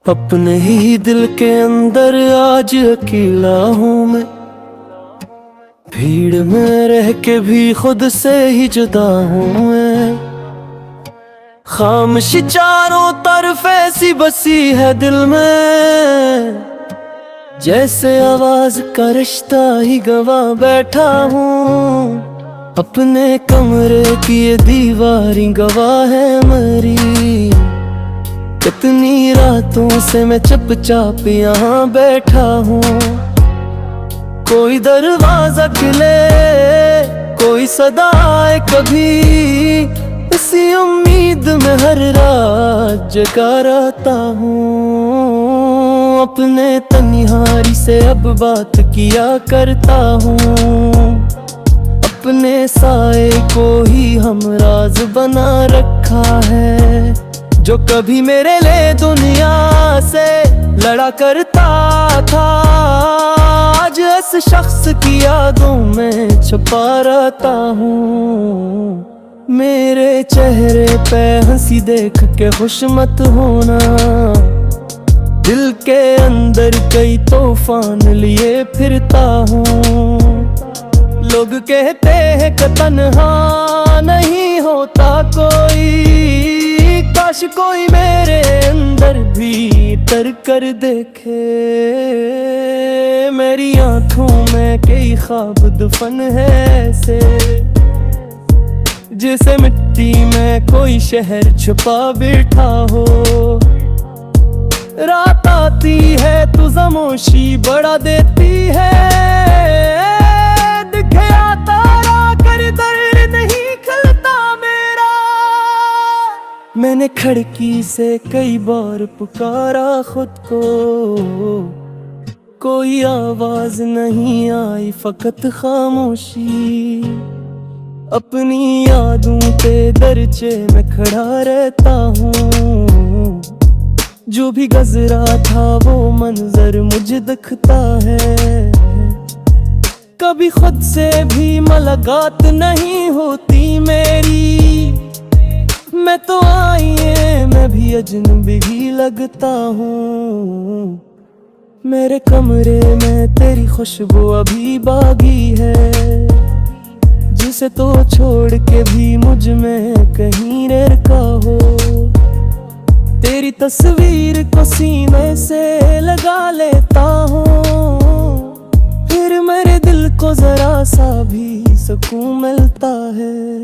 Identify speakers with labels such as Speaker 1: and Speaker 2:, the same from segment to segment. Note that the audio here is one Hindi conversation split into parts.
Speaker 1: अपने ही दिल के अंदर आज अकेला हूँ मैं। भीड़ में रह के भी खुद से ही जुदा हूँ मैं। खामोशी चारों तरफ ऐसी बसी है दिल में, जैसे आवाज का रिश्ता ही गवा बैठा हूँ। अपने कमरे की ये दीवारी गवाह है मरी। कितनी रातों से मैं चुपचाप यहाँ बैठा हूँ। कोई दरवाजा खुले, कोई सदा आए कभी, इसी उम्मीद में हर रात जगा रहता हूँ। अपने तन्हाई से अब बात किया करता हूँ। अपने साए को ही हमराज बना रखा है, जो कभी मेरे लिए दुनिया से लड़ा करता था, आज इस शख्स की यादों में छुपा रहता हूँ। मेरे चेहरे पे हंसी देख के खुश मत होना, दिल के अंदर कई तूफान लिए फिरता हूँ। लोग कहते हैं कि तन्हा नहीं होता कोई, काश कोई मेरे अंदर भी तर कर देखे। मेरी आंखों में कई ख्वाब दफन है ऐसे, जैसे मिट्टी में कोई शहर छुपा बैठा हो। रात आती है तो खामोशी बढ़ा देती है, दिखे तारा कर दर्द नहीं खलता मेरा। मैंने खिड़की से कई बार पुकारा खुद को, कोई आवाज नहीं आई फकत खामोशी। अपनी यादों पे दरचे में खड़ा रहता हूँ, जो भी गुजरा था वो मंजर मुझे दिखता है। कभी खुद से भी मुलाकात नहीं होती मेरी, मैं तो आईने में भी अजनबी ही लगता हूँ। मेरे कमरे में तेरी खुशबू अभी बागी है, जिसे तो छोड़ के भी मुझ में कहीं रखा हो। तेरी तस्वीर को सीने से लगा लेता हूँ, फिर मेरे दिल को जरा सा भी सुकून मिलता है।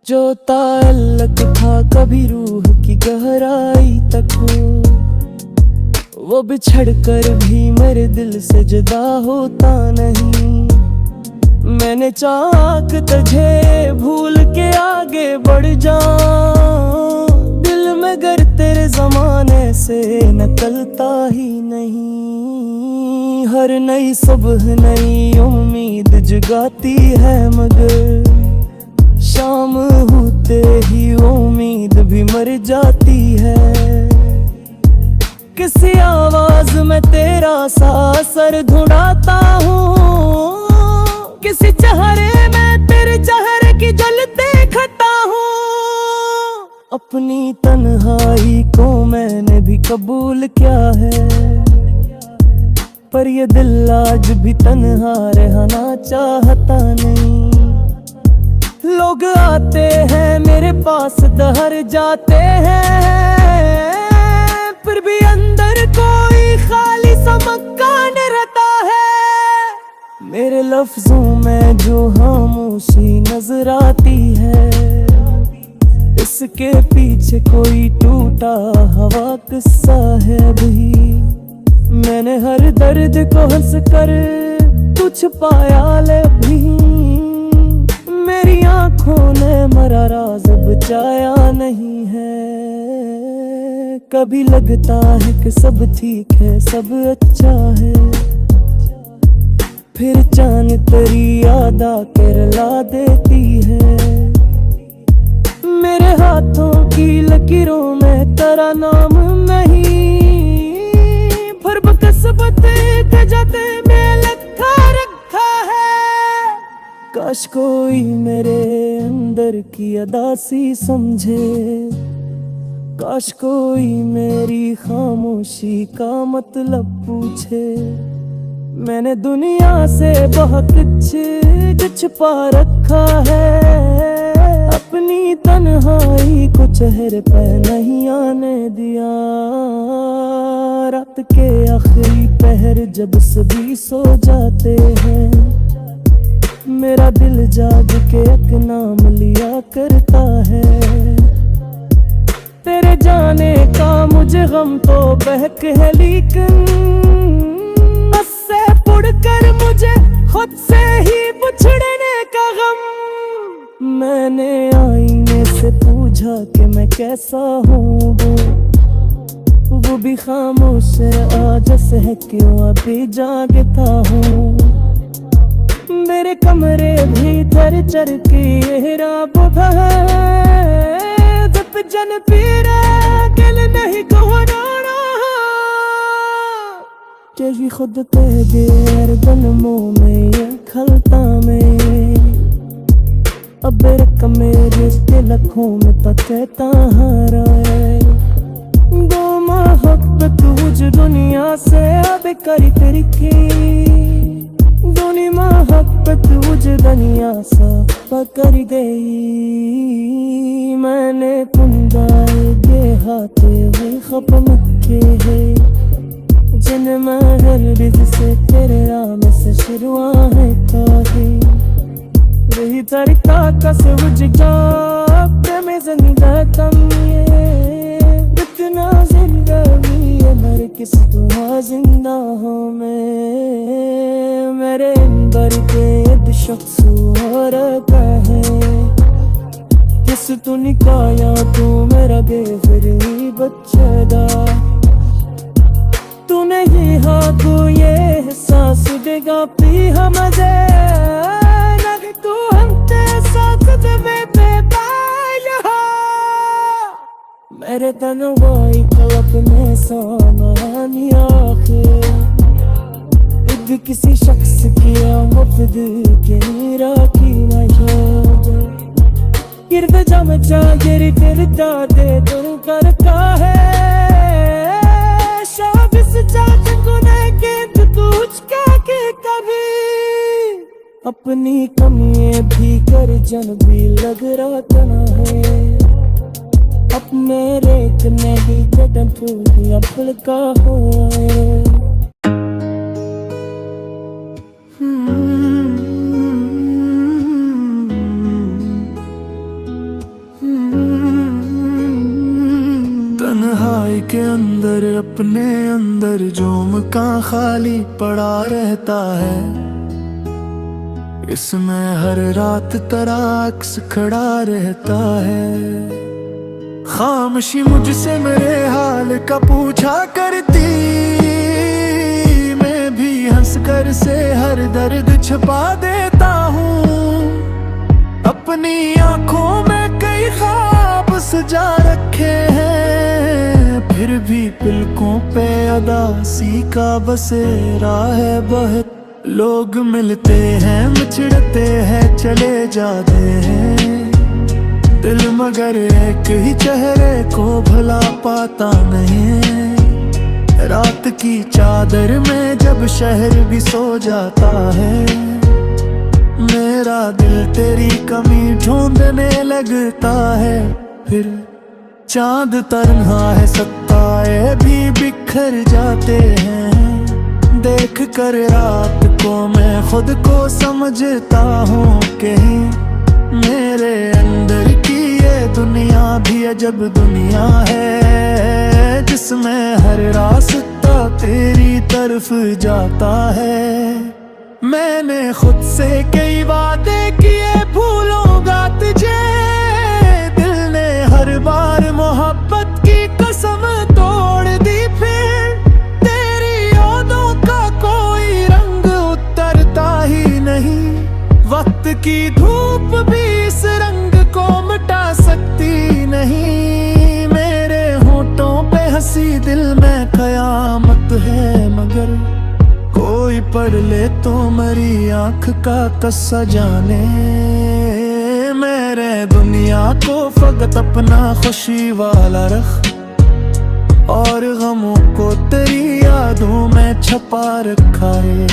Speaker 1: जो ताल्लुक था कभी रूह की गहराई तक हो, वो बिछड़ कर भी मेरे दिल से जुदा होता नहीं। मैंने चाहा कि तुझे भूल के आगे बढ़ जाऊं, दिल में गर तेरे जमाने से निकलता ही नहीं। हर नई सुबह नई उम्मीद जगाती है, मगर शाम होते ही उम्मीद भी मर जाती है। किसी आवाज में तेरा सा सर ढूंढता हूँ, किसी चेहरे में तेरे चेहरे की जल देखता हूँ। अपनी तन्हाई को मैंने भी कबूल किया है, पर ये दिल आज भी तन्हा रहना चाहता नहीं। लोग आते हैं मेरे पास दहर जाते हैं, फिर भी अंदर कोई खाली सा मकान रहता है। मेरे लफ्जों में जो खामोशी नजर आती है, इसके पीछे कोई टूटा हवा किस्सा है भी। मैंने हर दर्द को हंस कर तू छुपाया ले भी, मेरी आंखों ने मरा राज बचाया नहीं है। कभी लगता है कि सब ठीक है सब अच्छा है, फिर चांद तेरी याद आके रुला देती है। मेरे हाथों की लकीरों में तेरा नाम नहीं, फिर बकसबत जाते में लिखा रखा है। काश कोई मेरे अंदर की अदासी समझे, काश कोई मेरी खामोशी का मतलब पूछे। मैंने दुनिया से बहुत कुछ छुपा रखा है, अपनी तन्हाई को चेहरे पे नहीं आने दिया। रात के आखिरी पहर जब सभी सो जाते हैं, मेरा दिल जाग के एक नाम लिया करता है। तेरे जाने का मुझे गम तो बहक है, लेकिन उससे पुड़कर मुझे खुद से ही बिछड़ने का गम। मैंने आईने से पूछा कि मैं कैसा हूँ, वो भी खामोश है आज से है, क्यों अभी जागता हूँ। मेरे कमरे भीतर चर की राब है, जब जन पीरा दिल नहीं घबराना। तेरी खुद तेरे जन्मों में ये खलता में, अब रकम मेरे तिलकों में तो कहता हारा है। दो मोहब्बत तुझ दुनिया से अब करी तेरी की, दोनी मोहब्बत तुझ दुनिया सा पकड़ गई। मैंने कुंदाए के हाथे हुए खपम के है, जिन महल रिज से तेरे राम से शुरुआत काहे। वही तरीका कसे वजगा में जिंदा तम ये, इतना जिंदगी है मर किस दुआ जिंदा हूँ मैं। मेरे अंदर के शख्स और है, किस तू निकाया तू मेरा बेफरी बच्चेदा। तूने ही हाँ को ये एहसास देगा पी हम मजे, तू हमते साथ देवे बेबाया। मेरे तनवाई कलप में सामानी आखिर, इद किसी शख्स की आमद के नीरा की मशाद। गिरद जम जा गिर गिरदा दे तुम करता है, शाबिस जात गुने गेंद तुझ के कभी। अपनी कमियां भी कर जन भी लग रहा तना है, अब मेरे नहीं कदम फूल फुल का हुआ है। तन्हाई के अंदर अपने अंदर जो मकान खाली पड़ा रहता है, इसमें हर रात तराक्स खड़ा रहता है। खामोशी मुझसे मेरे हाल का पूछा करती, मैं भी हंस कर से हर दर्द छुपा देता हूँ। अपनी आंखों में कई ख्वाब सजा रखे हैं, फिर भी पलकों पे अदासी का बसेरा है बहुत। लोग मिलते हैं मिछड़ते हैं चले जाते हैं, दिल मगर एक ही चेहरे को भला पाता नहीं। रात की चादर में जब शहर भी सो जाता है, मेरा दिल तेरी कमी ढूंढने लगता है। फिर चांद तन्हा है सत्ताए भी बिखर जाते हैं, देख कर रात को मैं खुद को समझता हूँ कहीं। मेरे अंदर की ये दुनिया भी अजब दुनिया है, जिसमें हर रास्ता तेरी तरफ जाता है। मैंने खुद से कई वादे किए भूलूंगा तुझे, दिल ने हर बार मोहब्बत की कसम तोड़ दी। फिर तेरी यादों का कोई रंग उतरता ही नहीं, वक्त की धूप भी इस रंग को मिटा सकती नहीं। मेरे होठों पे हंसी दिल में कयामत है, मगर कोई पढ़ ले तो मेरी आँख का कस्सा जाने। मेरे दुनिया को फकत अपना खुशी वाला रख, और गमों को तेरी यादों में छपा रखा है।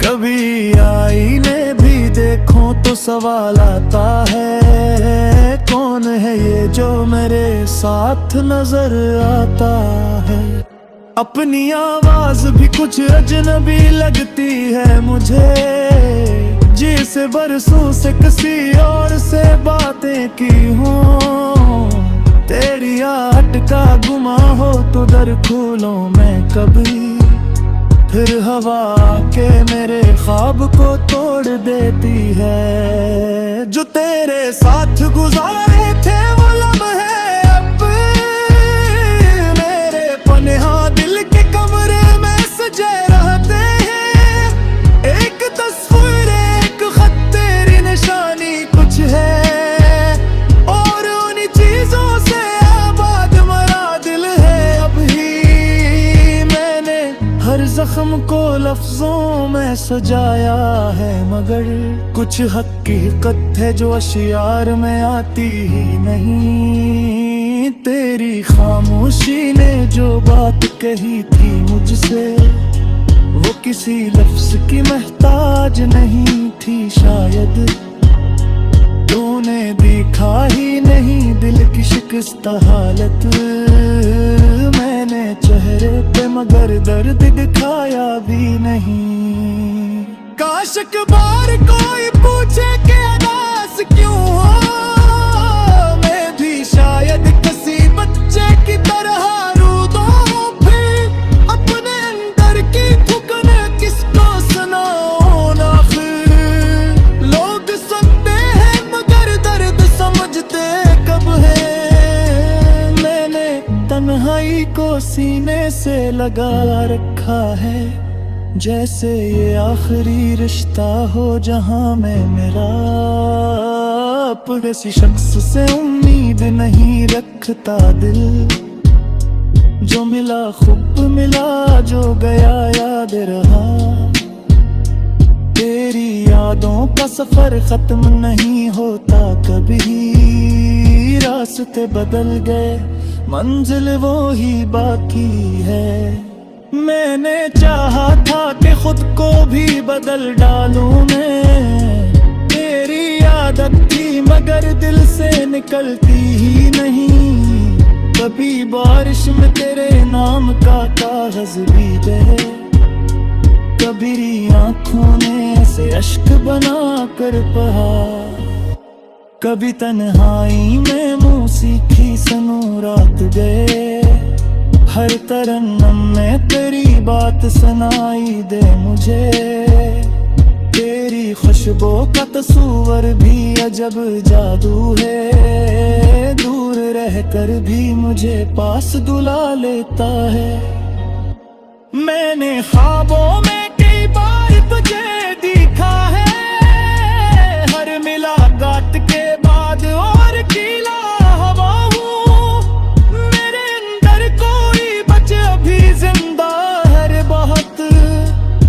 Speaker 1: कभी आईने भी देखो तो सवाल आता है, कौन है ये जो मेरे साथ नजर आता है। अपनी आवाज भी कुछ अजनबी लगती है मुझे, जिसे बरसों से किसी और से बातें की हूँ। तेरी आहट का गुमा हो तो दर खोलो मैं कभी, फिर हवा के मेरे ख्वाब को तोड़ देती है। जो तेरे साथ गुजारे थे वो लम्हे अब मेरे पन्हा दिल के कमरे में सजे रहते हैं। एक तस्वीर एक खत तेरी निशानी कुछ है, और उन चीजों से आबाद मरा दिल है। अभी मैंने हर जख्म को लफ्जों में सजाया है, मगर कुछ हकीकत है जो अशियार में आती ही नहीं। तेरी खामोशी ने जो बात कही थी मुझसे, वो किसी लफ्ज की महताज नहीं थी शायद। तूने दिखा ही नहीं दिल की शिकस्त हालत, मैंने चेहरे पे मगर दर्द दिखाया भी नहीं। काश एक बार कोई पूछे कि अदास क्यों हो, मैं भी शायद किसी बच्चे की तरह रो दूं। फिर अपने अंदर की थुकन किसको सुनाऊं ना। फिर लोग सुनते हैं मगर दर्द समझते कब है। मैंने तन्हाई को सीने से लगा रखा है, जैसे ये आखिरी रिश्ता हो जहां मैं मेरा। किसी शख्स से उम्मीद नहीं रखता दिल, जो मिला खूब मिला, जो गया याद रहा। तेरी यादों का सफर खत्म नहीं होता कभी, रास्ते बदल गए मंजिल वो ही बाकी है। मैंने चाहा था कि खुद को भी बदल डालूं मैं, तेरी आदत थी मगर दिल से निकलती ही नहीं। कभी बारिश में तेरे नाम का कागज भी दे, कभी आंखों ने ऐसे अश्क बना कर बहा। कभी तन्हाई में मौसीकी सुनूं रात गए, हर तरन्नम में तेरी बात सुनाई दे मुझे। तेरी खुशबू का तस्वर भी अजब जादू है, दूर रहकर भी मुझे पास दुला लेता है। मैंने ख्वाबों में कई बार तुझे देखा है, हर मुलाकात के बाद और गीला हवा हूँ। मेरे अंदर कोई बच अभी जिंदा है बहुत,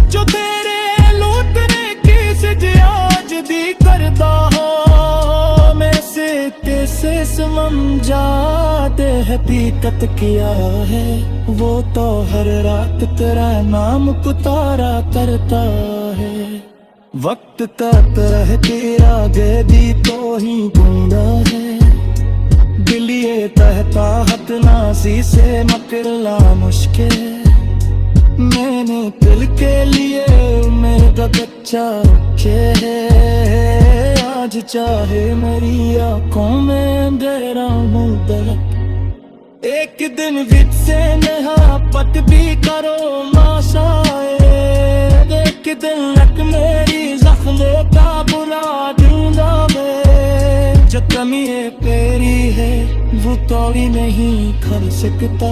Speaker 1: जो तेरे लौटने की सिज आज दी करदा हो। मैं से कैसे समझ जाते हकीकत किया है, वो तो हर रात तेरा नाम पुकारा करता है। वक्त का तरह तेरा गेदी तो ही गूंगा है, दिल ये कहता हक नासी से मकरला मुश्किल। मैंने दिल के लिए मेरा बच्चा रखे है, आज चाहे मेरी आंखों में अंधेरा मुदत। एक दिन विच से नहापत भी करो माशाए, एक दिन लक मेरी जख्मों का बुरा दिन जावे। जो कमी तेरी है वो कोई नहीं कर सकता,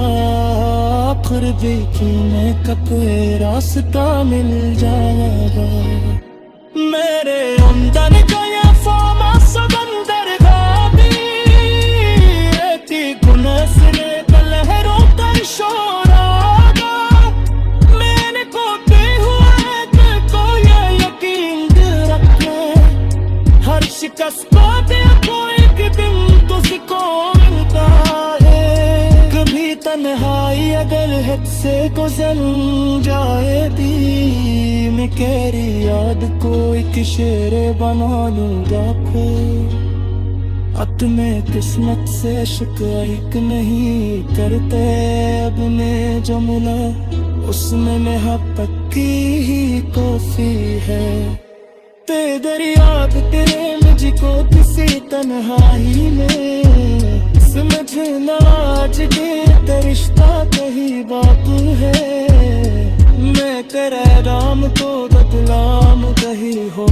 Speaker 1: फिर भी तुम्हें कब रास्ता मिल जाएगा। मेरे अंदर गया फामा समंदर गावी, रेती गुनसरे लहरों का शोर आगा। मैंने कोते हुए को ये यकीन रखे, हर शिकस्त को एक दिन तुझको मिलता है। कभी महक से गुजर जाएगी, मैं तेरी याद को एक शेर बना लूंगा फिर। अत में किस्मत से शिकायत नहीं करते, अब मैं जो मिला उसमें मोहब्बत की ही कॉफी है। तेरी याद तेरे मुझको किसी तन्हाई में, समझना आज के रिश्ता कहीं बात है। मैं तेरे राम को बदलाम कहीं हो